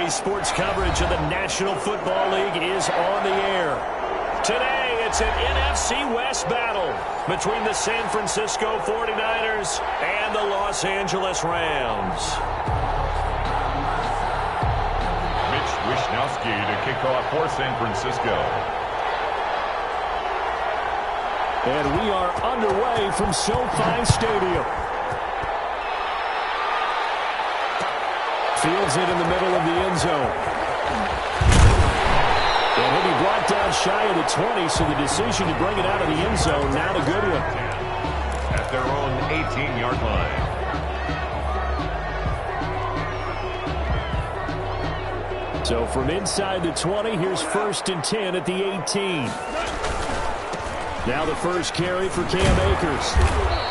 Today's sports coverage of the National Football League is on the air. Today, it's an NFC West battle between the San Francisco 49ers and the Los Angeles Rams. Mitch Wishnowsky to kick off for San Francisco. And we are underway from SoFi Stadium. Fields it in the middle of the end zone. And he'll be brought down shy of the 20, so the decision to bring it out of the end zone, not a good one. At their own 18-yard line. So from inside the 20, here's 1st and 10 at the 18. Now the first carry for Cam Akers.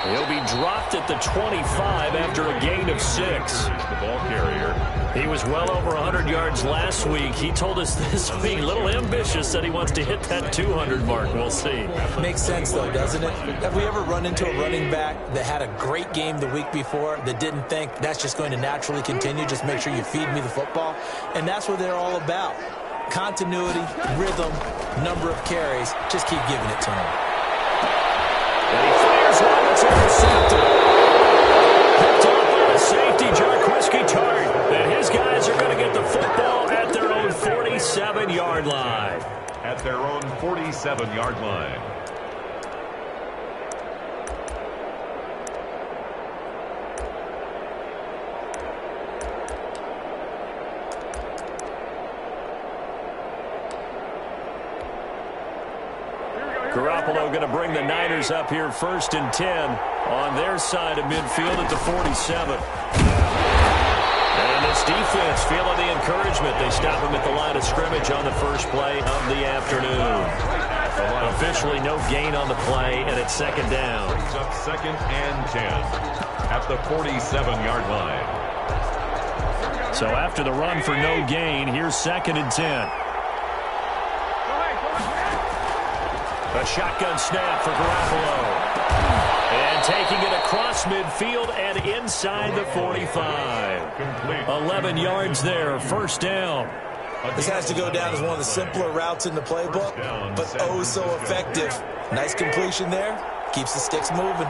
He'll be dropped at the 25 after a gain of 6. The ball carrier. He was well over 100 yards last week. He told us this week, a little ambitious, said he wants to hit that 200 mark. We'll see. Makes sense, though, doesn't it? Have we ever run into a running back that had a great game the week before that didn't think that's just going to naturally continue? Just make sure you feed me the football. And that's what they're all about. Continuity, rhythm, number of carries. Just keep giving it to him. And he fires one that's intercepted. Picked off by the safety, Jarquiski Tart. And his guys are going to get the football at their own 47-yard line. At their own 47-yard line. Garoppolo going to bring the Niners up here 1st and 10 on their side of midfield at the 47. And this defense feeling the encouragement. They stop him at the line of scrimmage on the first play of the afternoon. Officially no gain on the play, and it's 2nd down. Brings up 2nd and 10 at the 47-yard line. So after the run for no gain, here's 2nd and 10. A shotgun snap for Garoppolo. And taking it across midfield and inside the 45. 11 yards there, 1st down. This has to go down as one of the simpler routes in the playbook, but oh so effective. Nice completion there. Keeps the sticks moving.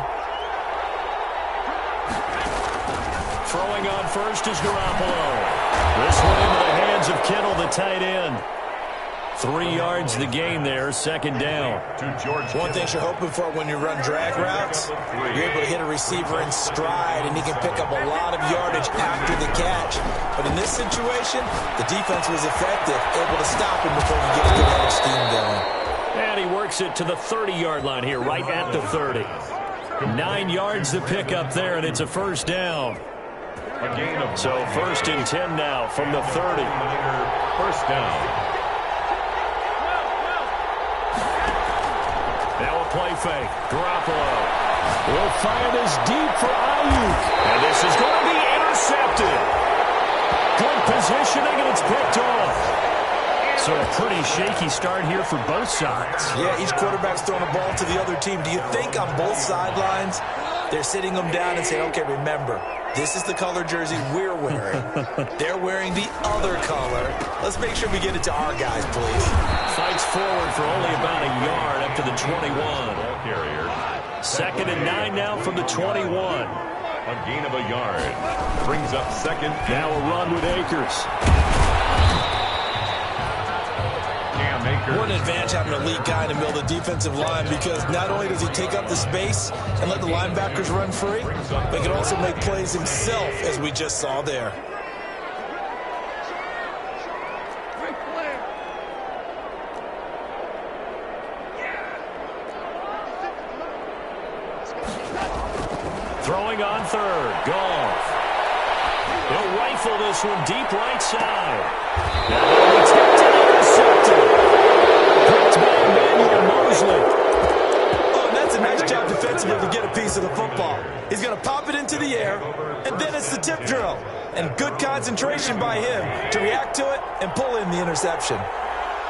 Throwing on first is Garoppolo. This one into the hands of Kittle, the tight end. 3 yards the gain there, 2nd down. One thing you're hoping for when you run drag routes, you're able to hit a receiver in stride, and he can pick up a lot of yardage after the catch. But in this situation, the defense was effective, able to stop him before he gets the other steam going. And he works it to the 30-yard line here, right at the 30. 9 yards the pick up there, and it's a 1st down. So 1st and 10 now from the 30. 1st down. Now a play fake. Garoppolo will fire this deep for Ayuk. And this is going to be intercepted. Good positioning, and it's picked off. So a pretty shaky start here for both sides. Yeah, each quarterback's throwing a ball to the other team. Do you think on both sidelines they're sitting them down and saying, okay, remember, this is the color jersey we're wearing. They're wearing the other color. Let's make sure we get it to our guys, please. Fights forward for only about a yard up to the 21. Ball carrier. 2nd and 9 now from the 21. A gain of a yard. Brings up 2nd. Now a run with Akers. Cam Akers. What an advantage having an elite guy in the middle of the defensive line, because not only does he take up the space and let the linebackers run free, but he can also make plays himself, as we just saw there. Throwing on 3rd. Goff. He'll rifle this one deep right side. Now he'll be tipped and intercepted. Picked by Emmanuel Mosley. Oh, and that's a nice job defensively to get a piece of the football. He's going to pop it into the air, and then it's the tip drill. And good concentration by him to react to it and pull in the interception.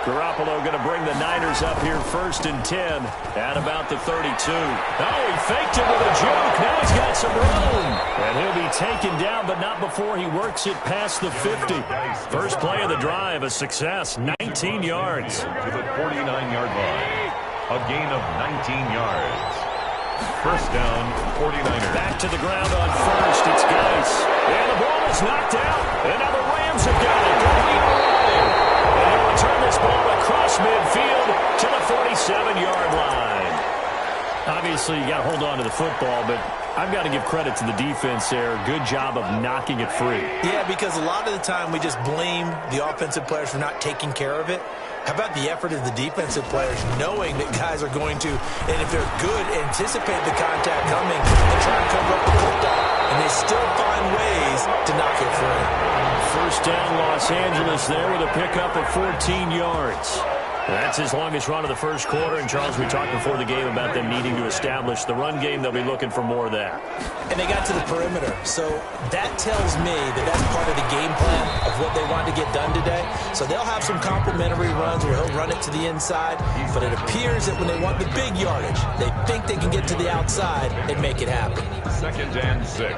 Garoppolo going to bring the Niners up here 1st and 10 at about the 32. Oh, he faked it with a joke. Now he's got some room. And he'll be taken down, but not before he works it past the 50. First play of the drive, a success, 19 yards. To the 49-yard line. A gain of 19 yards. First down, 49ers. Back to the ground on first. It's Geis. And the ball is knocked out. And now the Rams have got it. They're leading away. And they'll return this ball across midfield to the 47-yard line. Obviously, you got to hold on to the football, but I've got to give credit to the defense there. Good job of knocking it free. Yeah, because a lot of the time we just blame the offensive players for not taking care of it. How about the effort of the defensive players knowing that guys are going to, and if they're good, anticipate the contact coming and try and cover up the football. And they still find ways to knock it free. First down, Los Angeles there with a pickup of 14 yards. That's his longest run of the first quarter. And, Charles, we talked before the game about them needing to establish the run game. They'll be looking for more of that. And they got to the perimeter. So that tells me that that's part of the game plan of what they want to get done today. So they'll have some complementary runs where he'll run it to the inside. But it appears that when they want the big yardage, they think they can get to the outside and make it happen. Second and 6.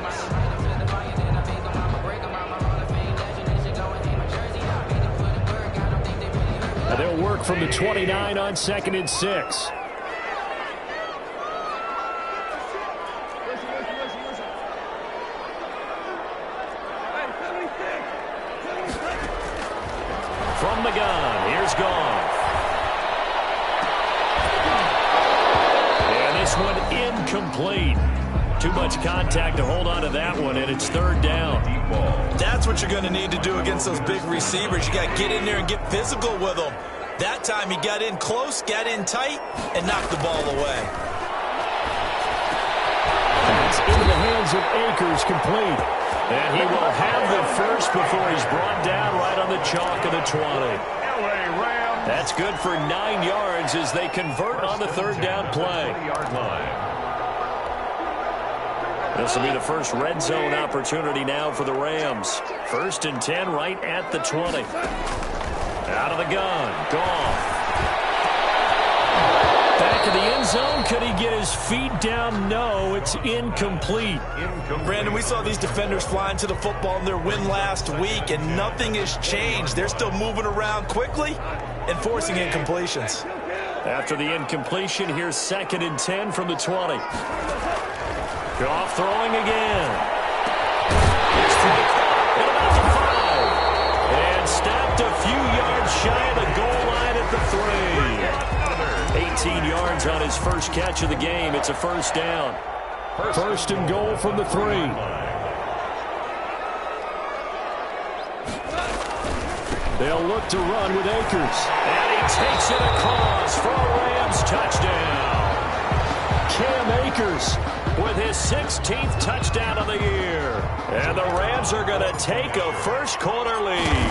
They'll work from the 29 on second and 6. From the gun, here's Goff. And this one incomplete. Too much contact to hold on to that one, and it's third down. That's what you're going to need to do against those big receivers. You got to get in there and get physical with them. That time he got in close, got in tight, and knocked the ball away. It's into the hands of Akers, complete. And he will have the first before he's brought down right on the chalk of the 20. That's good for 9 yards as they convert on the third down play. This will be the first red zone opportunity now for the Rams. First and 10 right at the 20. Out of the gun, Goff. Back in the end zone. Could he get his feet down? No, it's incomplete. Brandon, we saw these defenders flying to the football in their win last week, and nothing has changed. They're still moving around quickly and forcing incompletions. After the incompletion, here's second and 10 from the 20. Goff throwing again. It's at about the 5. And stopped a few yards shy of the goal line at the 3. 18 yards on his first catch of the game. It's a first down. First and goal from the 3. They'll look to run with Akers. And he takes it across for a Rams touchdown. Cam Akers with his 16th touchdown of the year. And the Rams are going to take a first quarter lead.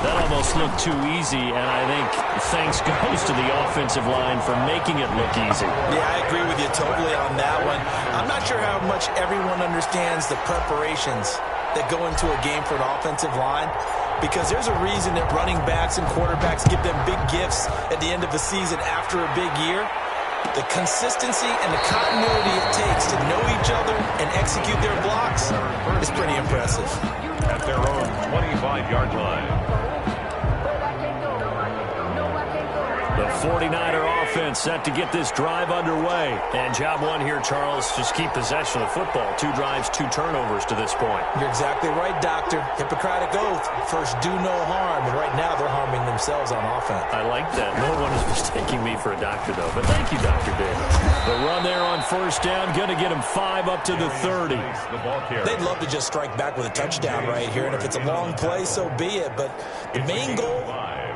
That almost looked too easy, and I think thanks goes to the offensive line for making it look easy. Yeah, I agree with you totally on that one. I'm not sure how much everyone understands the preparations that go into a game for an offensive line, because there's a reason that running backs and quarterbacks give them big gifts at the end of the season after a big year. The consistency and the continuity it takes to know each other and execute their blocks is pretty impressive. At their own 25-yard line. The 49er offense set to get this drive underway. And job one here, Charles, just keep possession of the football. 2 drives, 2 turnovers to this point. You're exactly right, Doctor. Hippocratic oath. First, do no harm. And right now, they're harming themselves on offense. I like that. No one is mistaking me for a doctor, though. But thank you, Dr. Davis. The run there on first down, going to get him 5 up to the 30. They'd love to just strike back with a touchdown right here. And if it's a long play, so be it. But the main goal,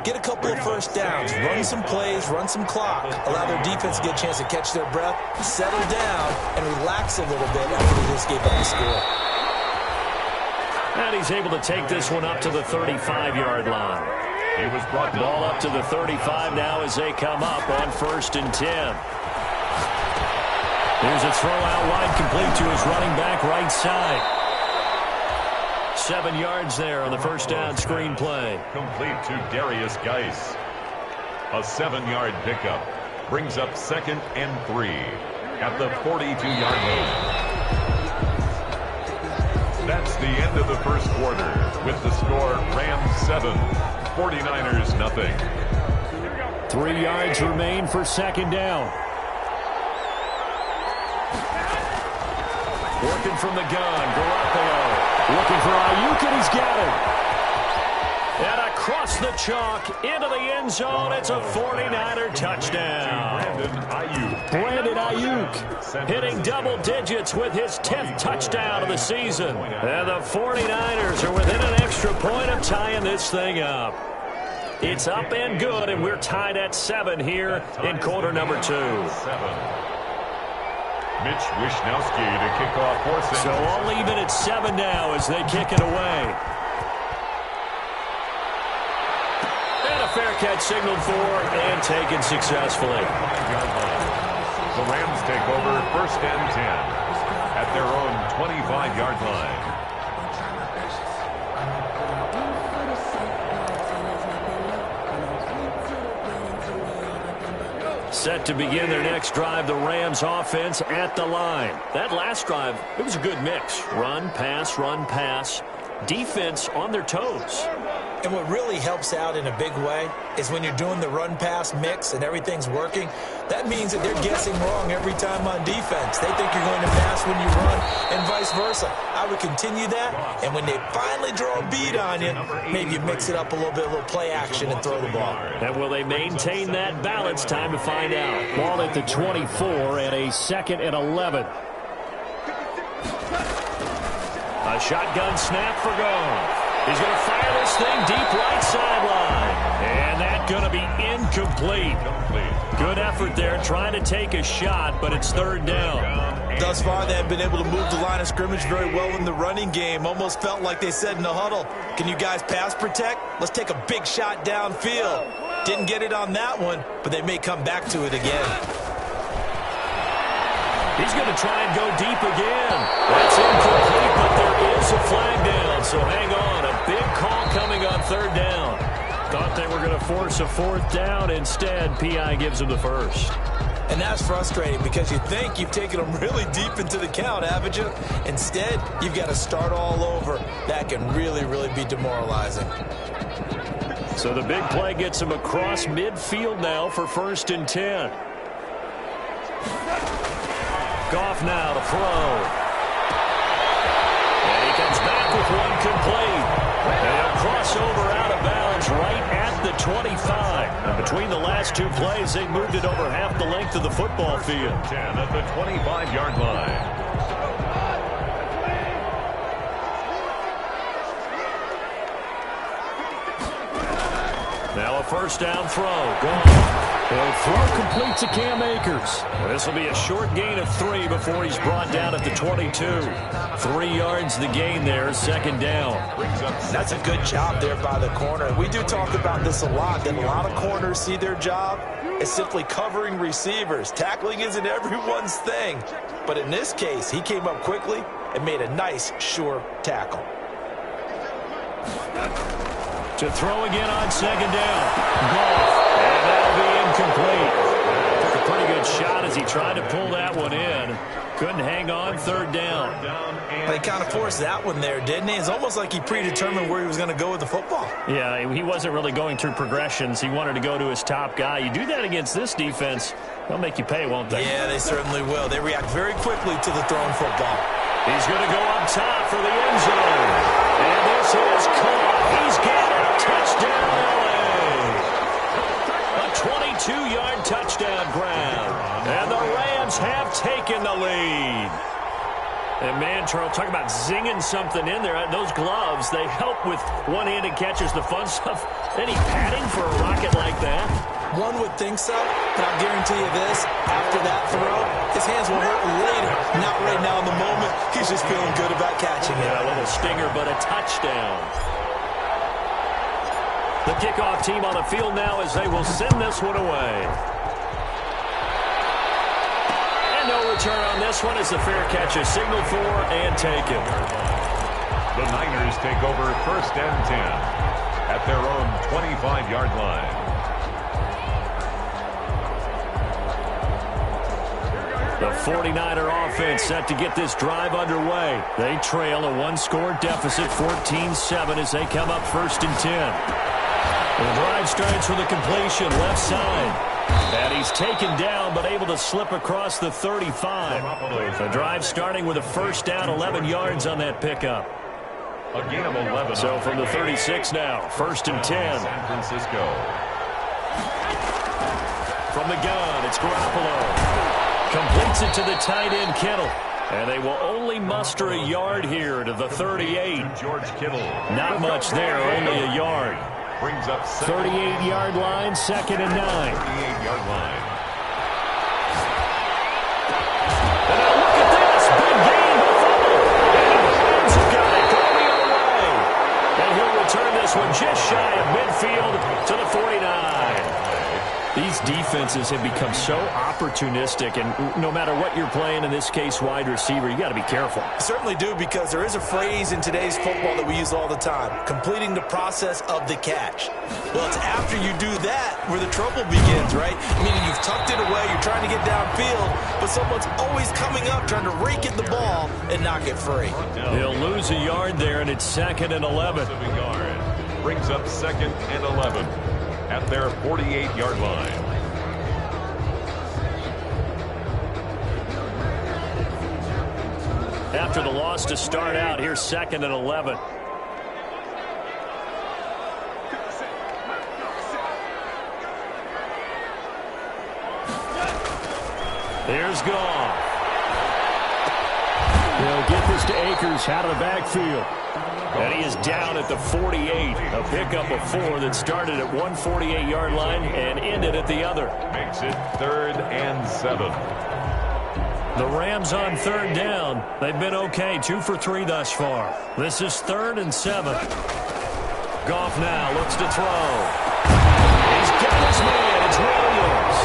get a couple of first downs, run some plays, run some clock, allow their defense to get a chance to catch their breath, settle down, and relax a little bit after they just gave up the score. And he's able to take this one up to the 35-yard line. He was brought down. Ball up to the 35 now as they come up on first and 10. Here's a throw out wide, complete to his running back right side. 7 yards there on the first down screen play. Complete to Darius Geis. A 7-yard pickup brings up second and 3 at the 42-yard line. the end of the first quarter with the score Rams 7, 49ers nothing. 3 yards remain for second down. Working from the gun, Garoppolo. Looking for Ayuk, and he's got it. And across the chalk, into the end zone, it's a 49er touchdown. Brandon Ayuk hitting double digits with his 10th touchdown of the season. And the 49ers are within an extra point of tying this thing up. It's up and good, and we're tied at 7 here in quarter number 2. Mitch Wishnowsky to kick off for St. So all even at 7 now as they kick it away. And a fair catch signaled for and taken successfully. The Rams take over 1st and 10 at their own 25-yard line. Set to begin their next drive, the Rams offense at the line. That last drive, it was a good mix. Run, pass, defense on their toes. And what really helps out in a big way is when you're doing the run-pass mix and everything's working, that means that they're guessing wrong every time on defense. They think you're going to pass when you run and vice versa. I would continue that, and when they finally draw a beat on you, maybe you mix it up a little bit, a little play action and throw the ball. And will they maintain that balance? Time to find out. Ball at the 24 and a 2nd and 11. A shotgun snap for Goff. He's going to fire this thing deep right sideline. And that's going to be incomplete. Good effort there trying to take a shot, but it's 3rd down. Thus far, they have been able to move the line of scrimmage very well in the running game. Almost felt like they said in the huddle, can you guys pass protect? Let's take a big shot downfield. Didn't get it on that one, but they may come back to it again. He's going to try and go deep again. That's incomplete, but there is a flag down, so hang on. A big call coming on 3rd down. Thought they were going to force a 4th down. Instead, P.I. gives them the 1st. And that's frustrating because you think you've taken them really deep into the count, haven't you? Instead, you've got to start all over. That can really, really be demoralizing. So the big play gets him across midfield now for 1st and 10. Goff now to throw. And he comes back with one complete. And he'll cross over out of bounds right at the 25. And between the last 2 plays, they moved it over half the length of the football field. 10 at the 25-yard line. Now a 1st down throw. Goff. He'll throw complete to Cam Akers. This will be a short gain of 3 before he's brought down at the 22. 3 yards the gain there, 2nd down. That's a good job there by the corner. We do talk about this a lot, that a lot of corners see their job as simply covering receivers. Tackling isn't everyone's thing. But in this case, he came up quickly and made a nice, sure tackle. To throw again on 2nd down. Goff. And that'll be incomplete. Took a pretty good shot as he tried to pull that one in. Couldn't hang on 3rd down. But he kind of forced that one there, didn't he? It's almost like he predetermined where he was going to go with the football. Yeah, he wasn't really going through progressions. He wanted to go to his top guy. You do that against this defense, they'll make you pay, won't they? Yeah, they certainly will. They react very quickly to the thrown football. He's going to go up top for the end zone. And this is caught. He's got it. Touchdown, LA. A 22-yard touchdown grab. And the Rams have taken the lead. And man, Charles, talk about zinging something in there. Those gloves, they help with one-handed catches, the fun stuff. Any padding for a rocket like that? One would think so, but I'll guarantee you this. After that throw, his hands will hurt later. Not right now in the moment. He's just feeling good about catching it. Yeah, a little stinger, but a touchdown. The kickoff team on the field now as they will send this one away. And no return on this one as the fair catch is signaled for and taken. The Niners take over 1st and 10 at their own 25-yard line. The 49er offense set to get this drive underway. They trail a one-score deficit, 14-7, as they come up 1st and 10. The drive starts with a completion, left side. And he's taken down, but able to slip across the 35. The drive starting with a 1st down, 11 yards on that pickup. A gain of 11. So from the 36 now, 1st and 10. San Francisco. From the gun, it's Garoppolo. Completes it to the tight end, Kittle. And they will only muster a yard here to the 38. George Kittle. Not much there, only a yard. Brings up 38-yard line, 2nd and 9. 38-yard line. And now look at this. Big gain, Buffalo. And the Rams have got it going the other way. And he'll return this one just shy of midfield to the 49. These defenses have become so opportunistic, and no matter what you're playing, in this case wide receiver, you got to be careful. Certainly do, because there is a phrase in today's football that we use all the time, completing the process of the catch. Well, it's after you do that where the trouble begins, right? Meaning you've tucked it away, you're trying to get downfield, but someone's always coming up trying to rake at the ball and knock it free. He'll lose a yard there, and it's 2nd and 11. Brings up 2nd and 11. At their 48-yard line. After the loss to start out, here's 2nd and 11. Here's Goff. They'll get this to Akers out of the backfield. And he is down at the 48. A pickup of 4 that started at one 48-yard line and ended at the other. Makes it 3rd and 7. The Rams on 3rd down. They've been okay, 2 for 3 thus far. This is 3rd and 7. Goff now looks to throw. He's got his man. It's Williams.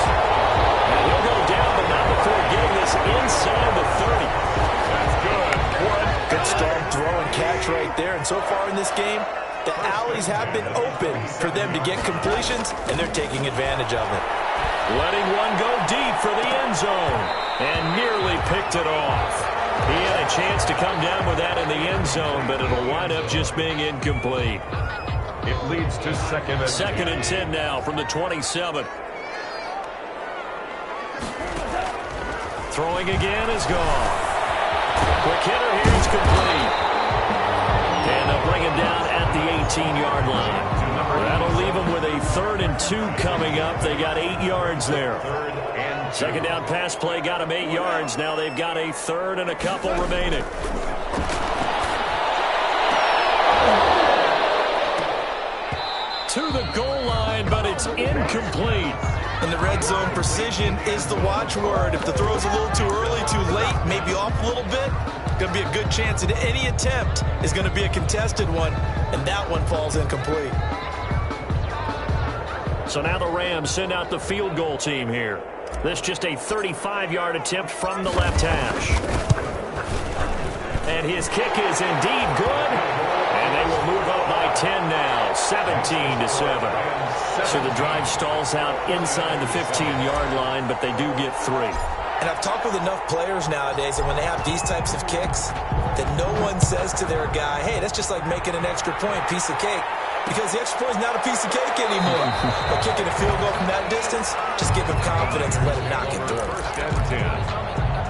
And he'll go down, but not before getting this inside the 30. That's good. Good strong throw and catch right there. And so far in this game, the alleys have been open for them to get completions, and they're taking advantage of it. Letting one go deep for the end zone. And nearly picked it off. He had a chance to come down with that in the end zone, but it'll wind up just being incomplete. It leads to 2nd and 10 now from the 27. Throwing again is gone. Quick hitter here, it's complete. And they'll bring him down at the 18-yard line. That'll leave them with a 3rd and 2 coming up. They got 8 yards there. 2nd down pass play got them 8 yards. Now they've got a 3rd and a couple remaining. To the goal line, but it's incomplete. In the red zone, precision is the watchword. If the throw's a little too early, too late, maybe off a little bit, going to be a good chance that any attempt is going to be a contested one, and that one falls incomplete. So now the Rams send out the field goal team here. This just a 35-yard attempt from the left hash. And his kick is indeed good. And they will move up by 10 now, 17-7. So the drive stalls out inside the 15-yard line, but they do get 3. And I've talked with enough players nowadays that when they have these types of kicks, that no one says to their guy, hey, that's just like making an extra point, piece of cake. Because the extra point is not a piece of cake anymore. But kicking a field goal from that distance, just give him confidence and let him knock it through. 1st and 10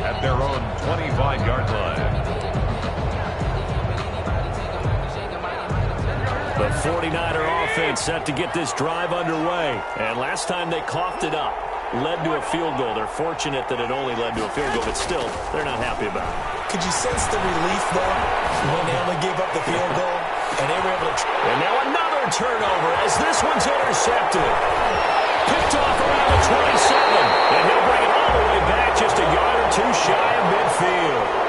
at their own 25-yard line. The 49er offense set to get this drive underway. And last time they coughed it up, led to a field goal. They're fortunate that it only led to a field goal, but still, they're not happy about it. Could you sense the relief, though, when they only gave up the field goal? And they were able to... And now another turnover as this one's intercepted. Picked off around the 27. And he'll bring it all the way back just a yard or 2 shy of midfield.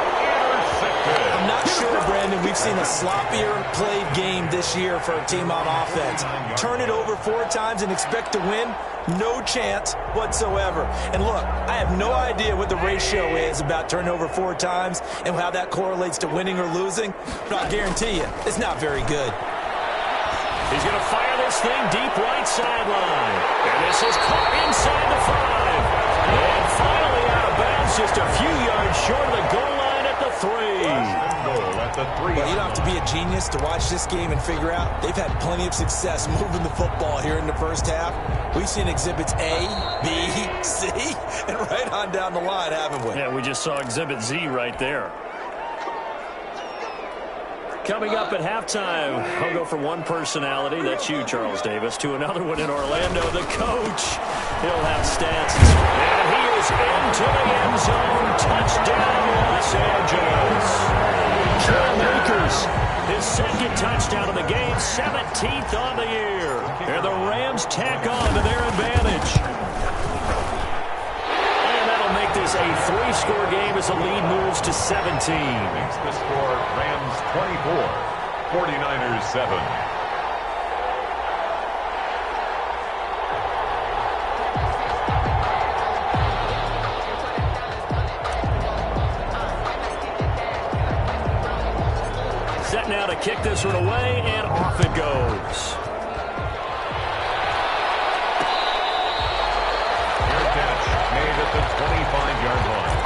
I'm not sure, Brandon, we've seen a sloppier played game this year for a team on offense. Turn it over 4 times and expect to win? No chance whatsoever. And look, I have no idea what the ratio is about turning over 4 times and how that correlates to winning or losing, but I guarantee you, it's not very good. He's going to fire this thing deep right sideline. And this is caught inside the 5. And finally out of bounds He's just a few yards short of the goal line at the 3. Well, you don't have to be a genius to watch this game and figure out they've had plenty of success moving the football here in the first half. We've seen exhibits A, B, C, and right on down the line, haven't we? Yeah, we just saw exhibit Z right there. Coming up at halftime, I'll go from one personality, that's you, Charles Davis, to another one in Orlando, the coach. He'll have stats. And he is into the end zone. Touchdown, Los Angeles. Cam Akers, his second touchdown of the game, 17th on the year. And the Rams tack on to their advantage. And that'll make this a 3-score game as the lead moves to 17. Makes the score Rams 24, 49ers 7. Set now to kick this one away, and off it goes. Fair catch made at the 25-yard line.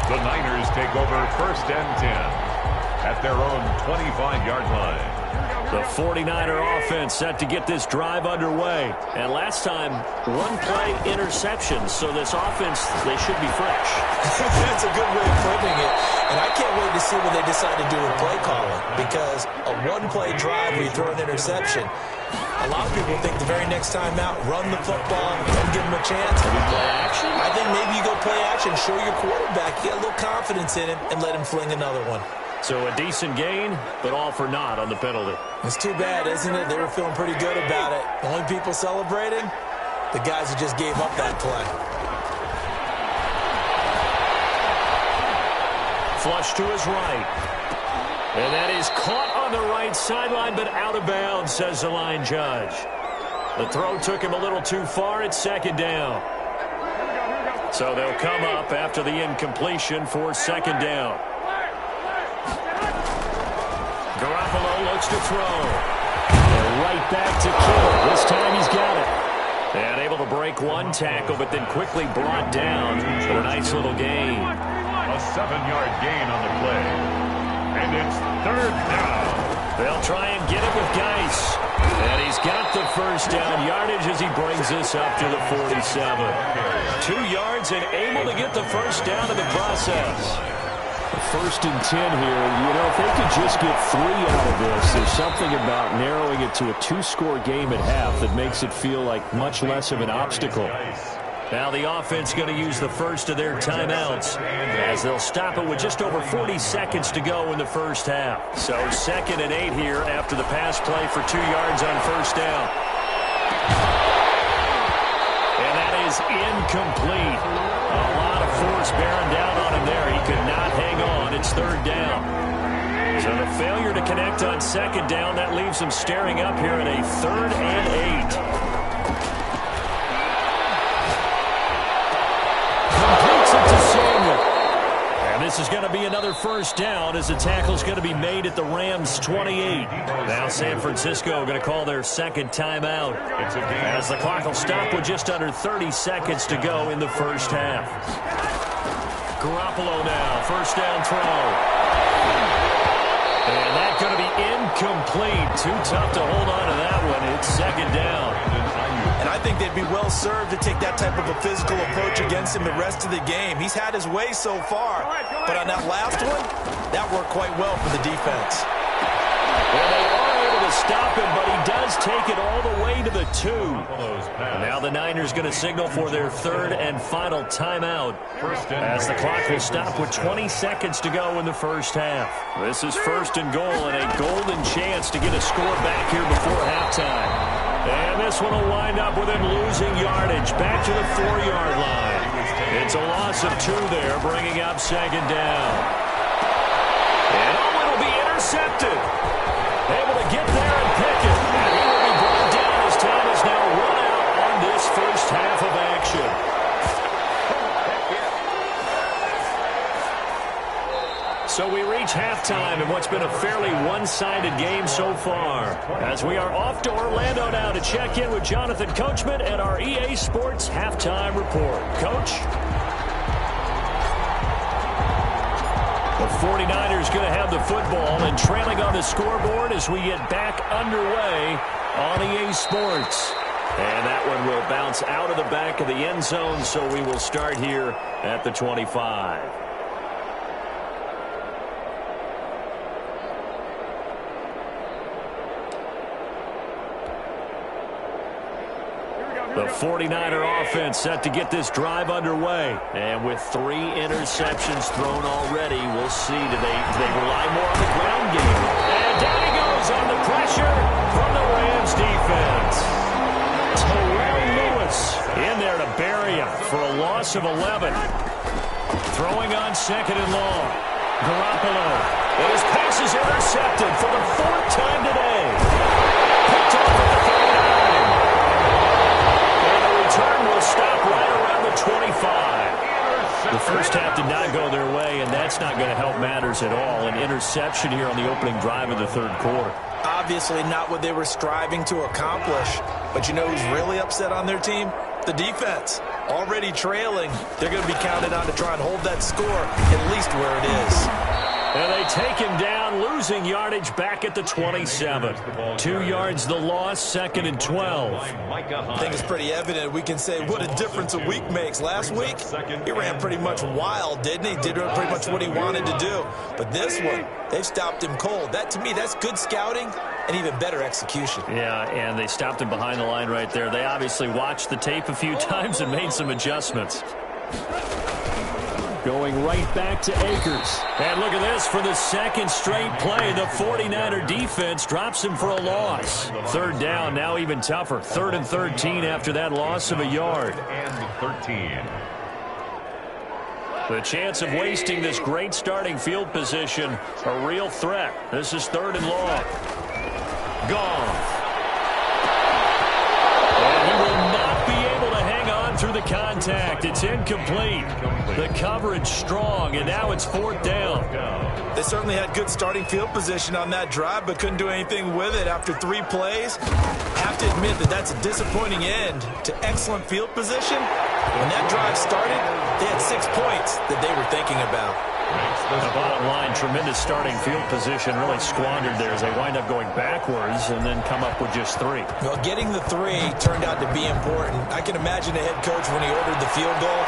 The Niners take over 1st and 10 at their own 25-yard line. The 49er offense set to get this drive underway. And last time, one-play interception. So this offense, they should be fresh. That's a good way of putting it. And I can't wait to see what they decide to do with play calling. Because a one-play drive where you throw an interception, a lot of people think the very next time out, run the football and give them a chance. Play action? I think maybe you go play action, show your quarterback, get a little confidence in him, and let him fling another one. So a decent gain, but all for naught on the penalty. It's too bad, isn't it? They were feeling pretty good about it. The only people celebrating, the guys who just gave up that play. Flush to his right. And that is caught on the right sideline, but out of bounds, says the line judge. The throw took him a little too far. It's 2nd down. So they'll come up after the incompletion for 2nd down. Garoppolo looks to throw. And right back to Kittle. This time he's got it. And able to break one tackle, but then quickly brought down for a nice little gain. A 7-yard gain on the play. And it's 3rd down. They'll try and get it with Geis. And he's got the first down yardage as he brings this up to the 47. 2 yards and able to get the first down in the process. 1st and 10 here. You know, if they could just get 3 out of this, there's something about narrowing it to a 2-score game at half that makes it feel like much less of an obstacle. Now the offense going to use the first of their timeouts as they'll stop it with just over 40 seconds to go in the first half. So 2nd and 8 here after the pass play for 2 yards on first down. And that is incomplete. A lot of force bearing down on him there. He could not hang on. It's 3rd down. So the failure to connect on 2nd down, that leaves him staring up here at a 3rd and 8. And this is going to be another first down as the tackle's going to be made at the Rams' 28. Now San Francisco going to call their 2nd timeout as the clock will stop with just under 30 seconds to go in the first half. Garoppolo now, first down throw. And that's going to be incomplete. Too tough to hold on to that one. It's 2nd down. And I think they'd be well served to take that type of a physical approach against him the rest of the game. He's had his way so far, but on that last one, that worked quite well for the defense. Well, they are able to stop him, but he does take it all the way to the 2. And now the Niners going to signal for their 3rd and final timeout as the clock will stop with 20 seconds to go in the first half. This is 1st and goal and a golden chance to get a score back here before halftime. And this one will wind up with him losing yardage back to the 4-yard line. It's a loss of 2 there, bringing up 2nd down. And it'll be intercepted. Able to get there and pick it. And he will be brought down as time is now run out on this first half of action. So we reach halftime in what's been a fairly one-sided game so far. As we are off to Orlando now to check in with Jonathan Coachman and our EA Sports Halftime Report. Coach? 49ers going to have the football and trailing on the scoreboard as we get back underway on EA Sports. And that one will bounce out of the back of the end zone, so we will start here at the 25. The 49er offense set to get this drive underway. And with 3 interceptions thrown already, we'll see. Do they rely more on the ground game? And down he goes on the pressure from the Rams defense. Terrell Lewis in there to bury him for a loss of 11. Throwing on 2nd and long. Garoppolo. And his pass is intercepted for the 4th time today. Picked off at the 39. Turn will stop right around the 25. The first half did not go their way, and that's not going to help matters at all. An interception here on the opening drive of the 3rd quarter. Obviously not what they were striving to accomplish. But you know who's really upset on their team? The defense. Already trailing. They're going to be counted on to try and hold that score at least where it is. And they take him down, losing yardage back at the 27. 2 yards the loss, 2nd and 12. I think it's pretty evident. We can say what a difference a week makes. Last week, he ran pretty much wild, didn't he? Did pretty much what he wanted to do. But this one, they've stopped him cold. That, to me, that's good scouting and even better execution. Yeah, and they stopped him behind the line right there. They obviously watched the tape a few times and made some adjustments. Going right back to Akers. And look at this for the 2nd straight play. The 49er defense drops him for a loss. 3rd down, now even tougher. 3rd and 13 after that loss of a yard. And 13. The chance of wasting this great starting field position, a real threat. This is 3rd and long. Gone. And he will not be able to hang on through the contact. It's incomplete. The coverage strong, and now it's 4th down. They certainly had good starting field position on that drive, but couldn't do anything with it after 3 plays. Have to admit that that's a disappointing end to excellent field position. When that drive started, they had 6 points that they were thinking about. The bottom line, tremendous starting field position, really squandered there as they wind up going backwards and then come up with just 3. Well, getting the 3 turned out to be important. I can imagine the head coach when he ordered the field goal.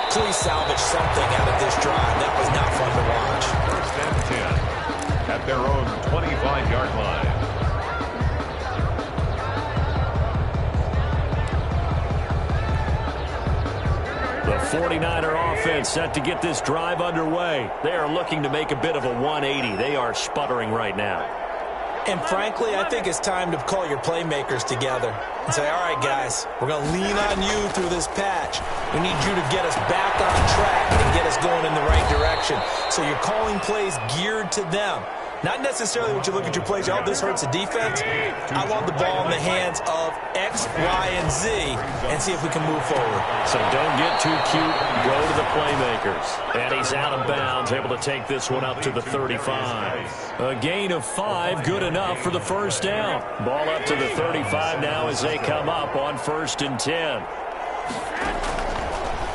Please salvage something out of this drive. That was not fun to watch. 1st and 10 at their own 25-yard line. The 49er offense set to get this drive underway. They are looking to make a bit of a 180. They are sputtering right now. And frankly, I think it's time to call your playmakers together and say, all right, guys, we're going to lean on you through this patch. We need you to get us back on track and get us going in the right direction. So you're calling plays geared to them. Not necessarily when you look at your plays, oh, this hurts the defense. I want the ball in the hands of X, Y, and Z and see if we can move forward. So don't get too cute. Go to the playmakers. And he's out of bounds, able to take this one up to the 35. A gain of 5, good enough for the 1st down. Ball up to the 35 now as they come up on 1st and 10.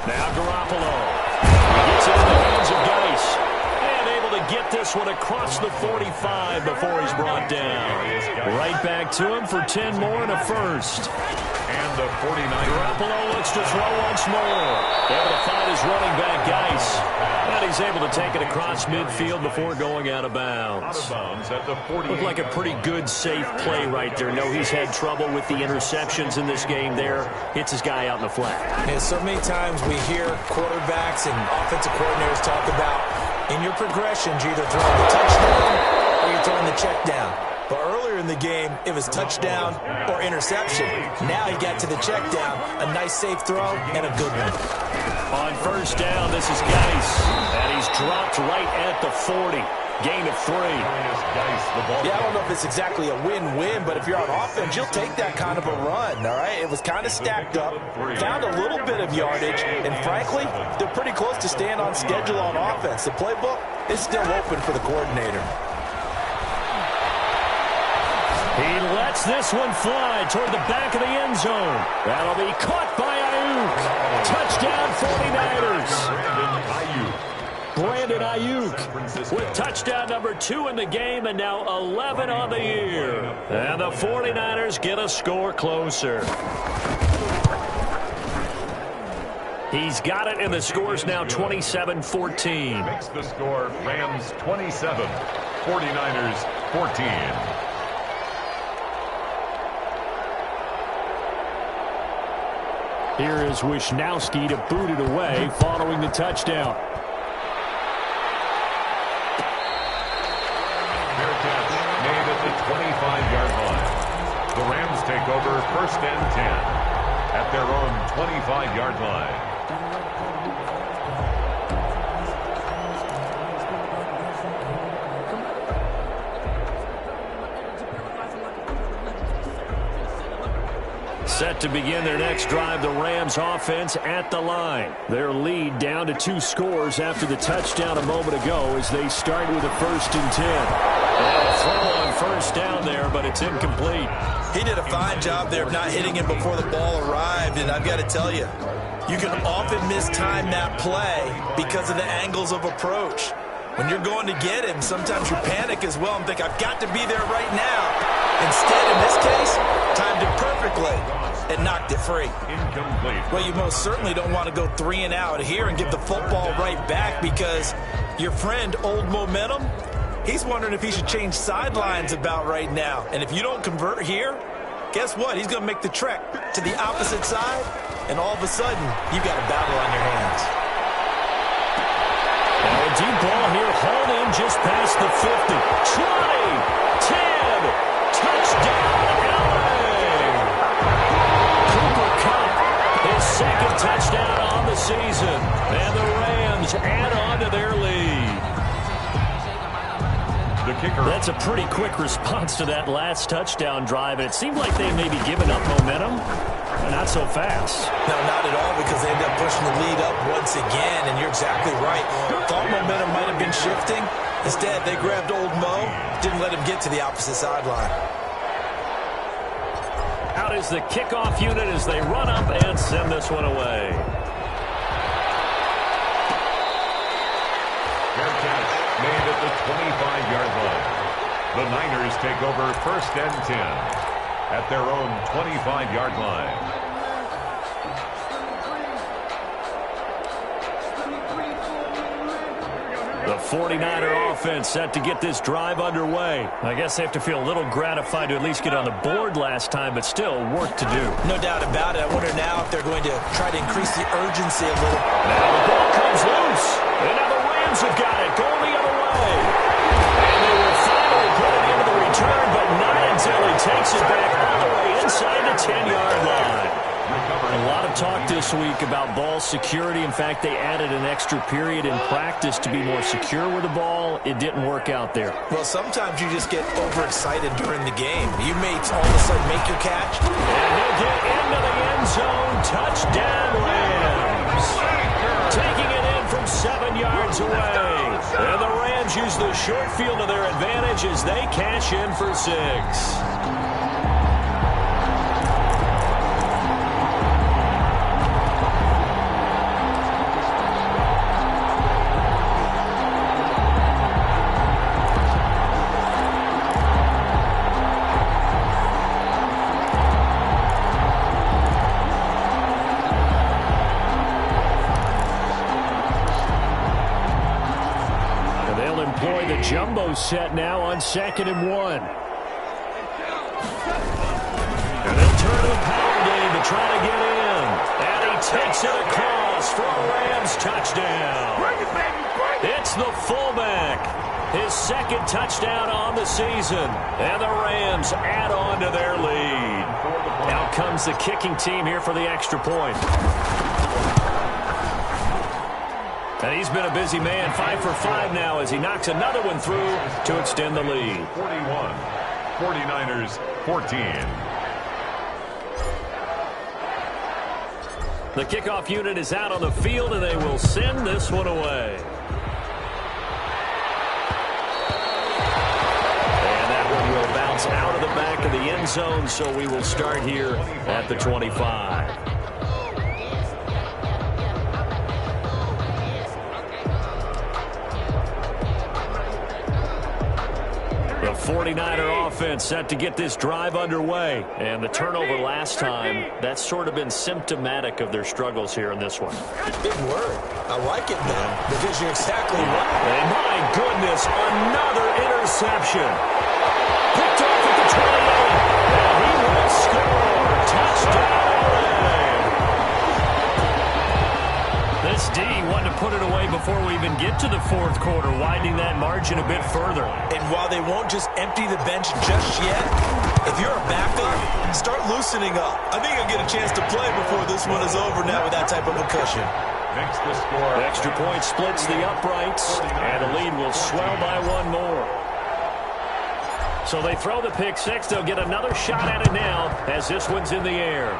Now Garoppolo. He gets it in the hands of Geis. Get this one across the 45 before he's brought down. Right back to him for 10 more and a 1st. And the 49ers. Garoppolo looks to throw once more. Able to find his running back, Geis. And he's able to take it across midfield before going out of bounds. Out of bounds at the 48. Looked like a pretty good, safe play right there. No, he's had trouble with the interceptions in this game there. Hits his guy out in the flat. And so many times we hear quarterbacks and offensive coordinators talk about in your progressions, you're either throwing the touchdown or you're throwing the check down. But earlier in the game, it was touchdown or interception. Now he got to the check down, a nice safe throw, and a good one. On 1st down, this is Geis. And he's dropped right at the 40. Gain of 3. Yeah, I don't know if it's exactly a win-win, but if you're on offense, you'll take that kind of a run, all right? It was kind of stacked up, found a little bit of yardage, and frankly, they're pretty close to staying on schedule on offense. The playbook is still open for the coordinator. He lets this one fly toward the back of the end zone. That'll be caught by Ayuk. Touchdown 49ers. Brandon Brandon Ayuk with touchdown number 2 in the game and now 11 on the year. And the 49ers get a score closer. He's got it, and the score's now 27-14. Makes the score Rams 27, 49ers 14. Here is Wisnowski to boot it away following the touchdown. Fair catch made at the 25-yard line. The Rams take over 1st and 10 at their own 25-yard line. Set to begin their next drive, the Rams offense at the line. Their lead down to 2 scores after the touchdown a moment ago as they start with a 1st and 10. And a throw on 1st down there, but it's incomplete. He did a fine job there of not hitting him before the ball arrived, and I've got to tell you, you can often mistime that play because of the angles of approach. When you're going to get him, sometimes you panic as well and think, I've got to be there right now. Instead, in this case, timed it perfectly and knocked it free. Incomplete. Well, you most certainly don't want to go 3 and out here and give the football right back because your friend, Old Momentum, he's wondering if he should change sidelines about right now. And if you don't convert here, guess what? He's going to make the trek to the opposite side, and all of a sudden, you've got a battle on your hands. And a deep ball here, hauled in just past the 50. 20, 10, touchdown, LA! Cooper Kupp, his 2nd touchdown on the season. And the Rams add on to their lead. The kicker. That's a pretty quick response to that last touchdown drive. And it seemed like they may be giving up momentum. Not so fast. No, not at all, because they end up pushing the lead up once again, and you're exactly right. Thought momentum might have been shifting. Instead, they grabbed Old Mo, didn't let him get to the opposite sideline. Out is the kickoff unit as they run up and send this one away. Fair catch made at the 25-yard line. The Niners take over 1st and 10 at their own 25-yard line. The 49er offense set to get this drive underway. I guess they have to feel a little gratified to at least get on the board last time, but still work to do. No doubt about it. I wonder now if they're going to try to increase the urgency a little. Now the ball comes loose. And now the Rams have got it going the other way. And they will finally put it into the return, but not until he takes it back all the way inside the 10-yard line. A lot of talk this week about ball security. In fact, they added an extra period in practice to be more secure with the ball. It didn't work out there. Well, sometimes you just get overexcited during the game. You may all of a sudden make your catch. And he'll get into the end zone. Touchdown, Rams. Taking it in from 7 yards away. And the Rams use the short field to their advantage as they cash in for 6. Jumbo set now on 2nd and 1. And they'll turn to the power game to try to get in. And he takes it across for a Rams touchdown. It's the fullback. His 2nd touchdown on the season. And the Rams add on to their lead. Out comes the kicking team here for the extra point. And he's been a busy man, 5 for 5 now as he knocks another one through to extend the lead. 41, 49ers 14. The kickoff unit is out on the field, and they will send this one away. And that one will bounce out of the back of the end zone, so we will start here at the 25. 49er offense set to get this drive underway. And the turnover last time, that's sort of been symptomatic of their struggles here in this one. Big word. I like it, man, because you're exactly right. And my goodness, another interception. Picked off at the 28. And he will score. Touchdown. This D wanted to put it away before we even get to the fourth quarter, widening that margin a bit further. And while they won't just empty the bench just yet, if you're a backup, start loosening up. I think you'll get a chance to play before this one is over now with that type of a cushion. Makes the score. The extra point splits the uprights, and the lead will swell by one more. So they throw the pick six. They'll get another shot at it now as this one's in the air.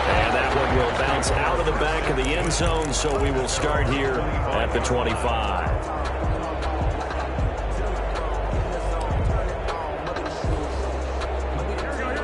And that one will bounce out of the back of the end zone, so we will start here at the 25.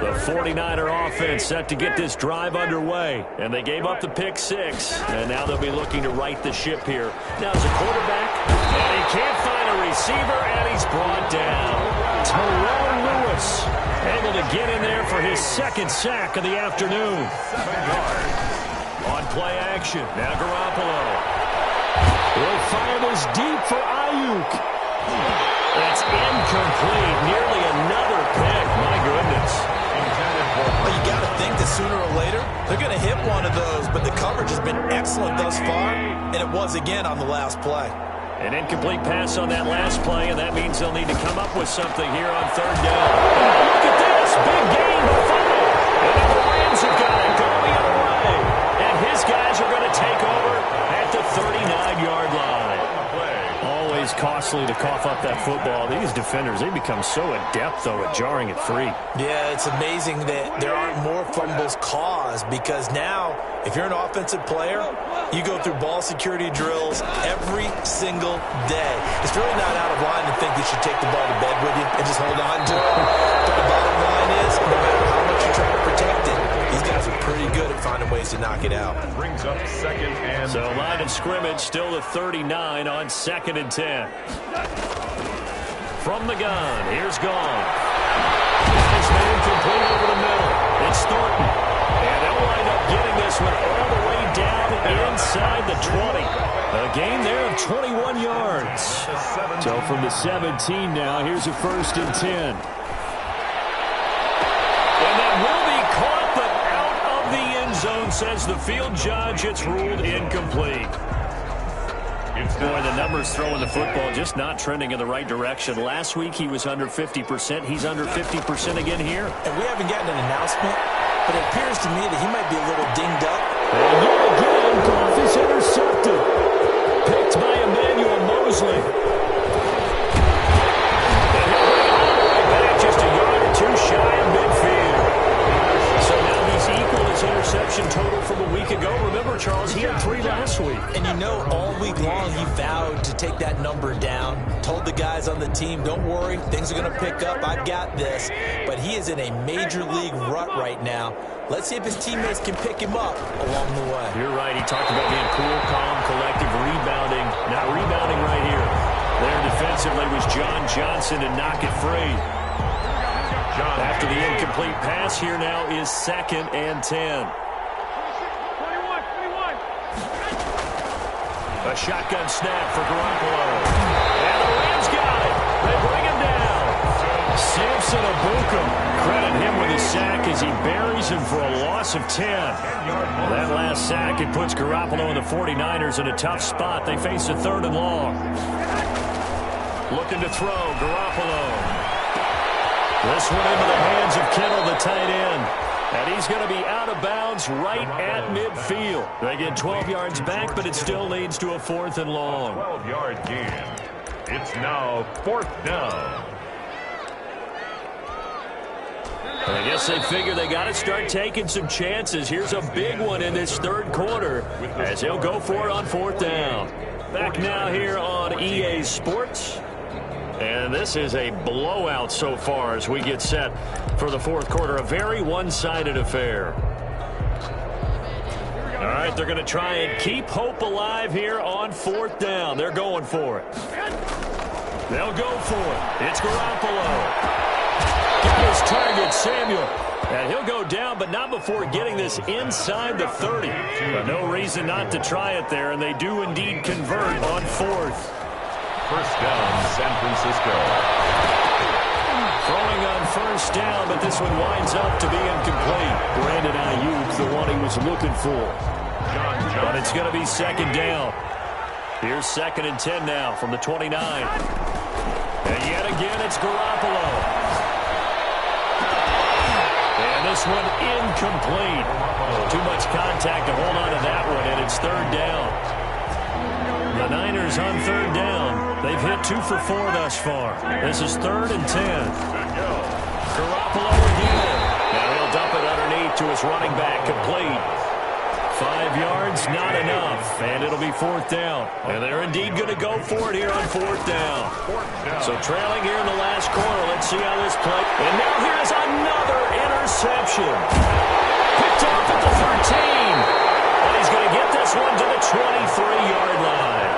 The 49er offense set to get this drive underway. And they gave up the pick six. And now they'll be looking to right the ship here. Now as a quarterback, and he can't find a receiver, and he's brought down. Terrell Lewis able to get in there for his second sack of the afternoon. 7 yards. On play action, now Garoppolo. Will fire this deep for Ayuk. That's incomplete. Nearly another pick. My goodness. Well, you got to think that sooner or later they're going to hit one of those, but the coverage has been excellent thus far, and it was again on the last play. An incomplete pass on that last play, and that means they'll need to come up with something here on third down. Oh, look at this. Big gain to 5. And the Rams have got it going the other way. And his guys are going to take over at the 39-yard line. Always costly to cough up that football. These defenders, they become so adept, though, at jarring it free. Yeah, it's amazing that there aren't more fumbles caused, because now, if you're an offensive player, you go through ball security drills every single day. It's really not out of line to think you should take the ball to bed with you and just hold on to it. But the bottom line is, no matter how much you try to protect it, these guys are pretty good at finding ways to knock it out. Brings up second and... So line of scrimmage still the 39 on 2nd and 10. From the gun, here's Gone. Nice man complete over the middle. It's Thornton. And they'll wind up getting this one all the way down inside the 20. A gain there of 21 yards. So from the 17 now, here's a 1st and 10. And that will be caught, but out of the end zone, says the field judge. It's ruled incomplete. Boy, the numbers throwing the football just not trending in the right direction. Last week he was under 50%. He's under 50% again here. And we haven't gotten an announcement, but it appears to me that he might be a little dinged up. And yet again, Goff is intercepted. Picked by Emmanuel Mosley. And he'll bring it all the way back, just a yard or two shy of midfield. So now he's equal his interception total from a week ago. Remember, Charles, he had 3 last week. And you know, all week long he vowed to take that number down. Told the guys on the team, don't worry, things are going to pick up. I've got this. But he is in a major league rut right now. Let's see if his teammates can pick him up along the way. You're right. He talked about being cool, calm, collective, rebounding. Not rebounding right here. There defensively was John Johnson to knock it free. After the incomplete pass, here now is 2nd and 10. A shotgun snap for Garoppolo. And the Rams got it. They bring him down. Samson Abukum. Credit him with a sack as he buries him for a loss of 10. That last sack, it puts Garoppolo and the 49ers in a tough spot. They face a 3rd and long. Looking to throw, Garoppolo. This one into the hands of Kittle, the tight end. And he's going to be out of bounds right at midfield. They get 12 yards back, but it still leads to a 4th and long. 12-yard gain. It's now 4th down. I guess they figure they got to start taking some chances. Here's a big one in this 3rd quarter as he'll go for it on 4th down. Back now here on EA Sports. And this is a blowout so far as we get set for the 4th quarter. A very one-sided affair. All right, they're going to try and keep hope alive here on 4th down. They're going for it. They'll go for it. It's Garoppolo. Got his target, Samuel. And he'll go down, but not before getting this inside the 30. But no reason not to try it there, and they do indeed convert on 4th. First down, San Francisco. Throwing on 1st down, but this one winds up to be incomplete. Brandon Ayuk, the one he was looking for. But it's going to be 2nd down. Here's 2nd and 10 now from the 29. And yet again, it's Garoppolo. And this one incomplete. Too much contact to hold on to that one, and it's 3rd down. The Niners on 3rd down. They've hit 2 for 4 thus far. This is 3rd and 10. Garoppolo again. Now he'll dump it underneath to his running back, complete. 5 yards, not enough, and it'll be 4th down. And they're indeed going to go for it here on 4th down. So trailing here in the last quarter, let's see how this plays. And now here's another interception. Picked off at the 13. And he's going to get this one to the 23-yard line.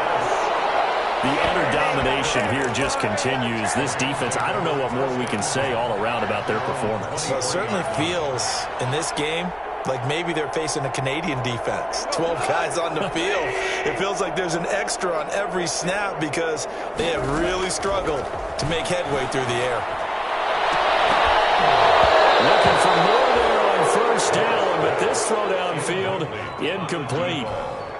The utter domination here just continues. This defense, I don't know what more we can say all around about their performance. Well, it certainly feels in this game like maybe they're facing a Canadian defense. 12 guys on the field. It feels like there's an extra on every snap because they have really struggled to make headway through the air. Looking for more there on 1st down, but this throw downfield, incomplete.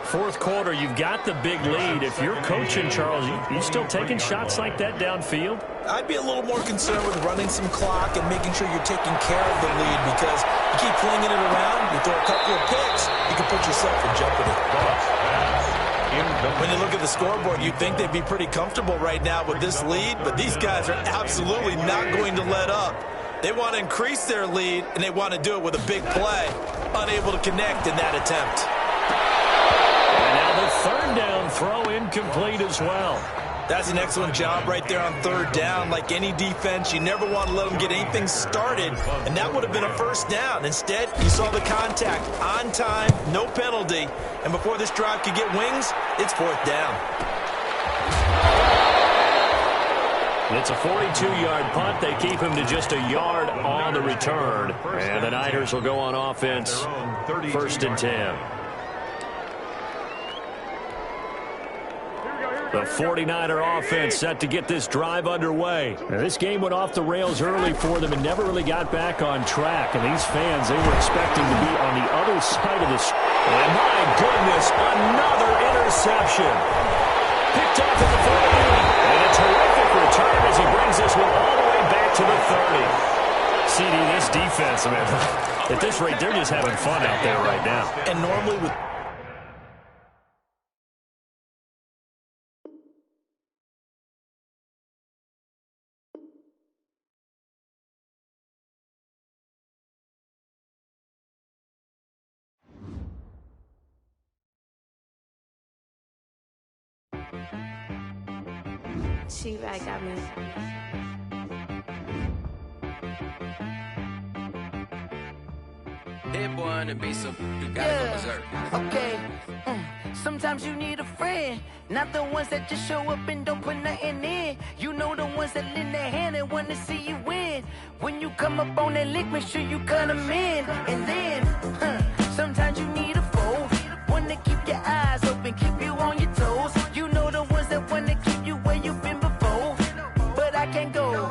4th quarter, you've got the big lead. If you're coaching, Charles, you still taking shots like that downfield? I'd be a little more concerned with running some clock and making sure you're taking care of the lead because you keep flinging it around, you throw a couple of picks, you can put yourself in jeopardy. When you look at the scoreboard, you'd think they'd be pretty comfortable right now with this lead, but these guys are absolutely not going to let up. They want to increase their lead, and they want to do it with a big play. Unable to connect in that attempt. And now the 3rd down throw incomplete as well. That's an excellent job right there on 3rd down. Like any defense, you never want to let them get anything started, and that would have been a 1st down. Instead, you saw the contact on time, no penalty, and before this drive could get wings, it's 4th down. It's a 42-yard punt. They keep him to just a yard on the return, and the Niners will go on offense 1st and 10. The 49er offense set to get this drive underway. Now, this game went off the rails early for them and never really got back on track. And these fans, they were expecting to be on the other side of this. And my goodness, another interception. Picked off at the 40. And a terrific return as he brings this one all the way back to the 30. CD, this defense, man, at this rate, they're just having fun out there right now. And normally with She-Rag got me. Hit boy on the beat, so you gotta go berserk. Okay. Sometimes you need a friend, not the ones that just show up and don't put nothing in. You know the ones that lend their hand and want to see you win. When you come up on that lick, make sure you cut them in. And then, sometimes you need a foe, one to keep your eyes open, keep you on your toes. You know the ones that want to keep you where you've been before. But I can't go,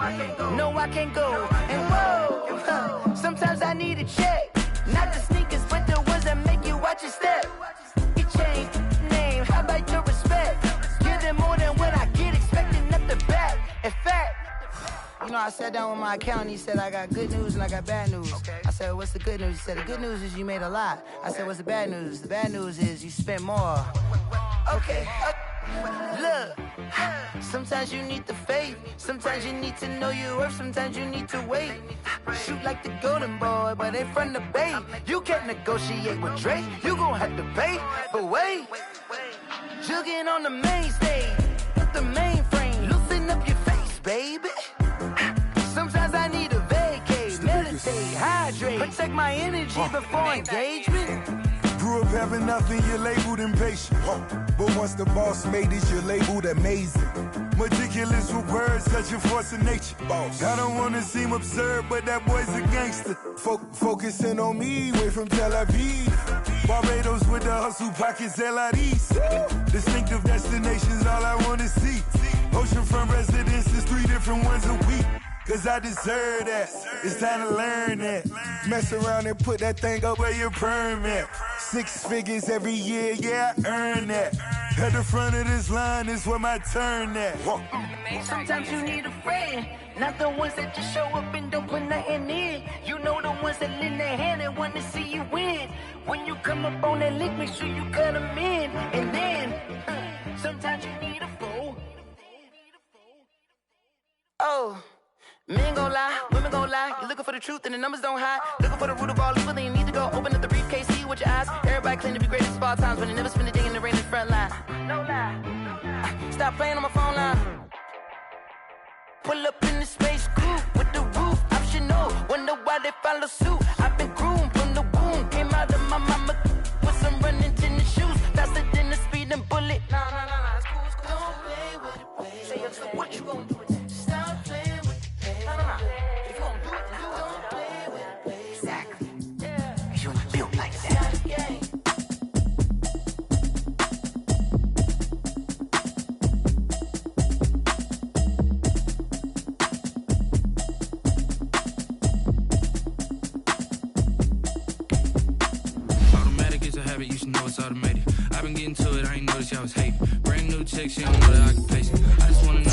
no I can't go. And whoa, sometimes I need a check. Not the sneakers, but the ones that make you watch your step. You change name, how about your respect? Give them more than what I get, expecting nothing back. In fact, you know, I sat down with my accountant, he said I got good news and I got bad news. I said, what's the good news? He said, the good news is you made a lot. I said, what's the bad news? The bad news is you spent more. Okay. Look, sometimes you need the faith, sometimes you need to know your worth, sometimes you need to wait. Shoot like the golden boy, but ain't from the bay. You can't negotiate with Drake, you gon' have to pay. But wait, jugging on the main stage, the mainframe, loosen up your face, baby. Sometimes I need a vacate, meditate, hydrate, protect my energy before engagement. grew up having nothing, you're labeled impatient. But once the boss made it, you're labeled amazing. Meticulous with words, such a force of nature. I don't wanna seem absurd, but that boy's a gangster. Focusing on me, way from Tel Aviv. Barbados with the hustle pockets, LIDs. Distinctive destinations, all I wanna see. Oceanfront residences, 3 different ones a week. Cause I deserve that, it's time to learn that. Mess around and put that thing up where your permit. 6 figures every year, yeah, I earn that. At the front of this line is where my turn at. Sometimes you need a friend, not the ones that just show up and don't put nothing in. You know the ones that lend their hand and want to see you win. When you come up on that lick, make sure you cut them in. And then, sometimes you need a fool. Oh. Men gon' lie, women gon' lie. You looking for the truth and the numbers don't hide. Looking for the root of all evil, then you need to go open up the briefcase, see with your eyes. Everybody claim to be greatest of all times, but they never spend a day in the rain in the front line. No lie. Stop playing on my phone line. Pull up in the space coupe with the roof optional. Wonder why they follow suit. I've been groomed from the womb. Came out of my mama with some running tennis shoes. Faster than the speeding bullet. Nah, it's cool, it's cool. Don't play with it, play. Say so what you gon' do with it? Stop playing with it. If you gon' do it, you don't play with it, play. Exactly. Yeah. You ain't built like that. You should know it's automated. I've been getting to it, I ain't noticed y'all was hating. Brand new chick, she don't know the occupation. I just wanna know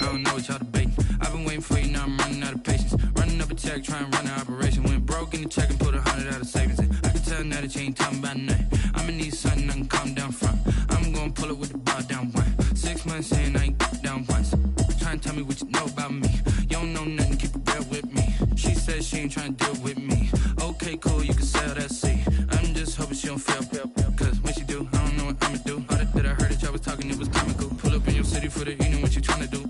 I don't know what y'all debating. I've been waiting for you, now I'm running out of patience. Running up a check, trying to run an operation. Went broke in the check and put 100 out of savings in. I can tell now that you ain't talking about nothing. I'ma need something I can calm down from. I'm gonna pull it with the bar down one. 6 months in, I ain't down once. Trying to tell me what you know about me. You don't know nothing, keep it real with me. She said she ain't trying to deal with me. Okay, cool, you can sell that seat. I'm just hoping she don't fail. Cause when she do, I don't know what I'ma do. All that I heard that y'all was talking, it was comical. Pull up in your city for the evening, what you tryna do?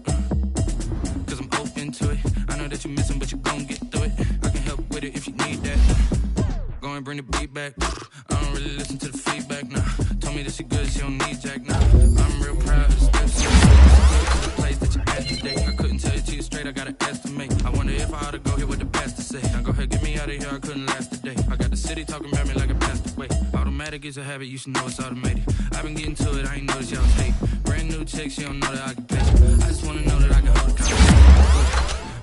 Cause I'm open to it. I know that you missing, but you gon' get through it. I can help with it if you need that. Go and bring the beat back. I don't really listen to the feedback, nah. Told me that she good, she don't need jack, nah. I'm real proud of the steps she took to the place that you asked today. I couldn't tell you to you straight, I gotta estimate. I wonder if I ought to go here with the pastor say. Now go ahead, get me out of here, I couldn't last today. I got the city talking about me like a passed away. Automatic is a habit, you should know it's automated. I've been getting to it, I ain't noticed y'all was hating. Brand new chick, she don't know the occupation. I just wanna know that I can hold a conversation.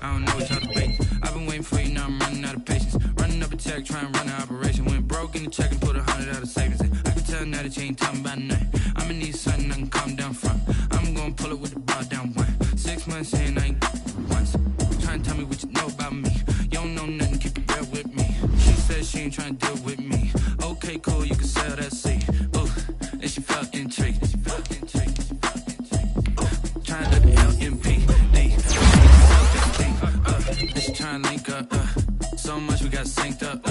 I don't know what y'all debating. I've been waiting for you, now I'm running out of patience. Running up a check, trying to run an operation. Went broke in the check and put 100 out of savings in. I can tell now that you ain't talking about nothing. I'ma need something I can calm down from. I'm gonna pull it with the bar down one. 6 months in, I ain't once. Trying to tell me what you know about me. You don't know nothing, keep it real with me. She said she ain't trying to deal with me. Okay, cool, you can sell that seat. Ooh, and she felt intrigued. Trying to LMPD. And she trying to link up. So much we got synced up.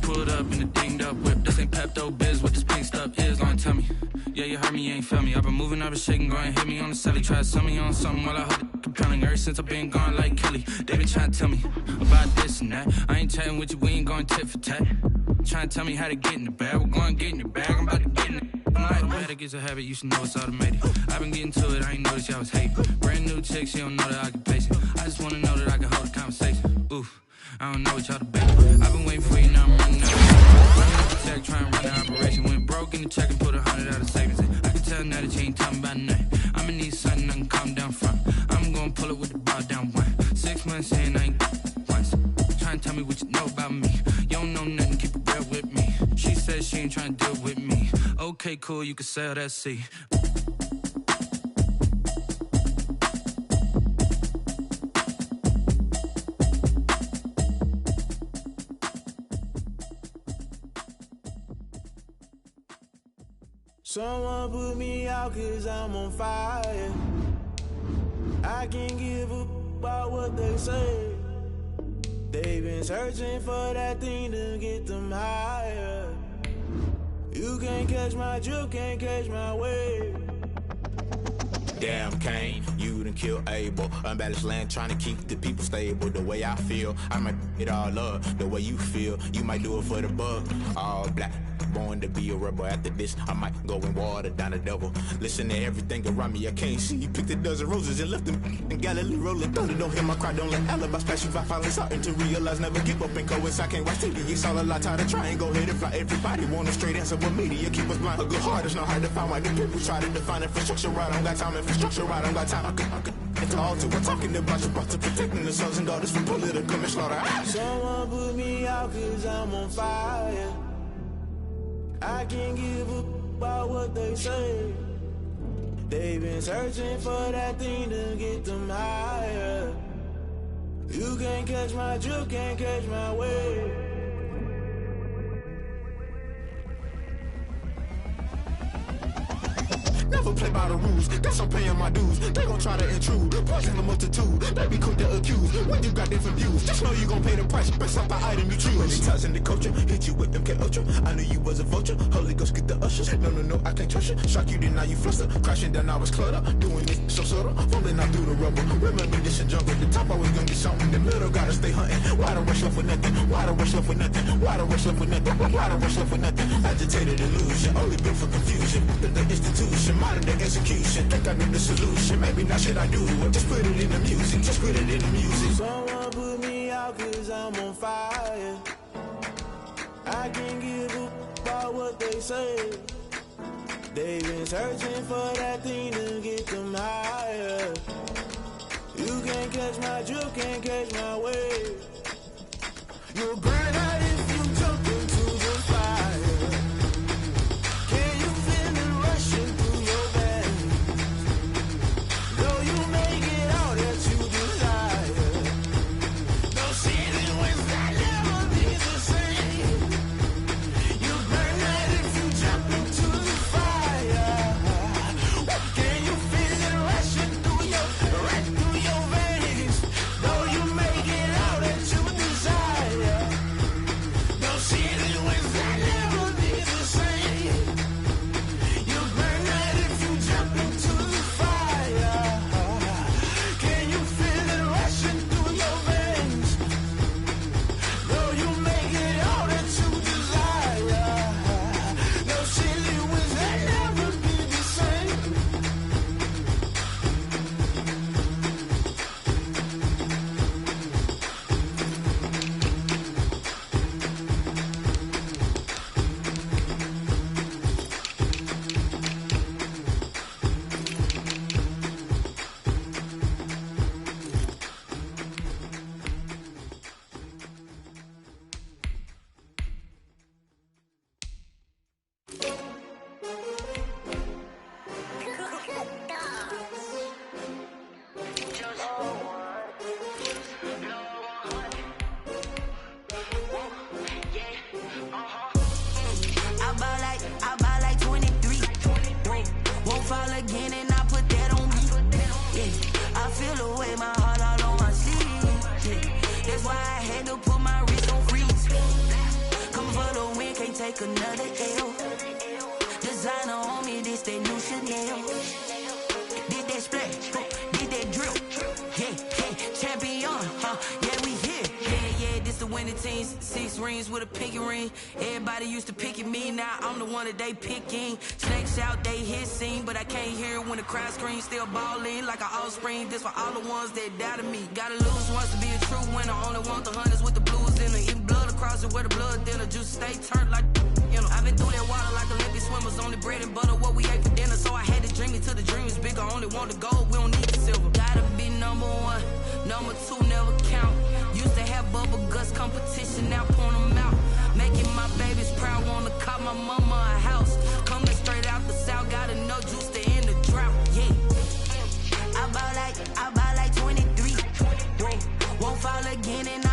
Pulled up in the dinged up whip. This ain't Pepto Biz, what this pink stuff is. Long tell me. Yeah, you heard me, you ain't felt me. I've been moving, I've been shaking, go and hit me on the celly. Try to sell me on something while I hold it compelling. Ever since I've been gone like Kelly, they been trying to tell me about this and that. I ain't chatting with you, we ain't going tit for tat. Trying to tell me how to get in the bag. We're going to get in the bag, I'm about to get in it. Automatic is a habit, you should know it's automated. I've been getting to it, I ain't noticed y'all was hating. Brand new chick, she don't know the occupation. I just wanna know that I can hold a conversation. Oof, I don't know what y'all debating. I've been waiting for you, now I'm running out of time. Running up the check, trying to run an operation. Went broke in the check and put 100 out of savings in. I can tell now that you ain't talking about nothing. I'ma need something I can calm down from. I'm gonna pull it with the bar down one. 6 months in, I ain't once. Trying to tell me what you know about me. You don't know nothing, keep it real with me. She said she ain't trying to deal with me. Okay, cool, you can sell that seat. Someone put me out cause I'm on fire. I can't give up about what they say. They've been searching for that thing to get them higher. You can't catch my drift, can't catch my wave. Damn, Kane, you done killed Abel. Unbalanced land, trying to keep the people stable. The way I feel, I might it all up. The way you feel, you might do it for the buck. All black, born to be a rebel. After this, I might go and water down the devil. Listen to everything around me, I can't see. You picked a dozen roses and left them in Galilee rolling thunder. Don't hear my cry, don't let alibis splash you. I finally starting to realize, never give up and coincide. I can't watch TV, it's all a lot. Tired of trying, go ahead and fly. Everybody want a straight answer, but media keep us blind. A good heart is not hard to find. Why the people try to define infrastructure right? I don't got time, infrastructure right, I don't got time. I could into all to. We're talking about you, about to protecting the sons and daughters from political and slaughter. Someone put me out cause I'm on fire. I can't give up about what they say. They've been searching for that thing to get them higher. You can't catch my drift, can't catch my wave. Never play by the rules, guess I'm paying my dues. They gon' try to intrude, poison the multitude. They be quick to accuse, when you got different views. Just know you gon' pay the price, based off the item you choose. Many times in the culture, hit you with MK Ultra. I knew you was a vulture, Holy Ghost get the ushers. No, I can't trust you. Shock you, then now you fluster. Crashing down, I was cluttered. Doing this so subtle, falling out through the rubble. Remember this and jump at the top, always gonna get something. The middle gotta stay hunting. Why the rush left for nothing? Why the rush left for nothing? Why the rush left for nothing? Why the rush left for nothing? Agitated illusion, only built for confusion. The institution, modern day execution. Think I know the solution. Maybe not shit I do. Just put it in the music. Just put it in the music. Someone put me out cause I'm on fire. I can't give up about what they say. They've been searching for that thing to get them higher. You can't catch my drift, can't catch my wave. You'll burn out if you jump into the fire. Can you feel it rushing through your veins? Though you make it all that you desire. Those seasons when that never be the same. You burn out if you jump into the fire. Can you feel it rushing through your veins? Though you make it all that you desire. Those seasons when that never be the same. You burn out if you jump into the fire. Can you feel it rushing through your veins? Though you make it all that you desire. Those seasons when that never be the same. I buy like 23. Won't fall again and I put that on me. Yeah, I feel the way my heart all on my sleeve. Yeah, that's why I had to put my wrist on freeze. Come for the win, can't take another L. Designer on me, this that new Chanel. Did that splash, did that drill. Yeah, champion, yeah, we here. Yeah, this the winning team. 6 rings with a pinky ring. Everybody used to pick at me, now I'm the one that they picking. Snakes out, they hit scene, but I can't hear it when the crowd screams. Still balling like an offspring. This for all the ones that doubted me. Gotta lose once to be a true winner. Only want the hunters with the blues in it. Even blood across it where the blood dinner. Juice stay turned like, you know. I've been through that water like Olympic swimmers. Only bread and butter what we ate for dinner. So I had to dream it till the dream is bigger. Only want the gold, we don't need the silver. Gotta be number 1, number 2 never count. Used to have bubble guts competition, now point them out. Making my babies proud, wanna cop my mama a house. Coming straight out the south, gotta know juice to end the drought. Yeah, I buy like 23. Won't fall again and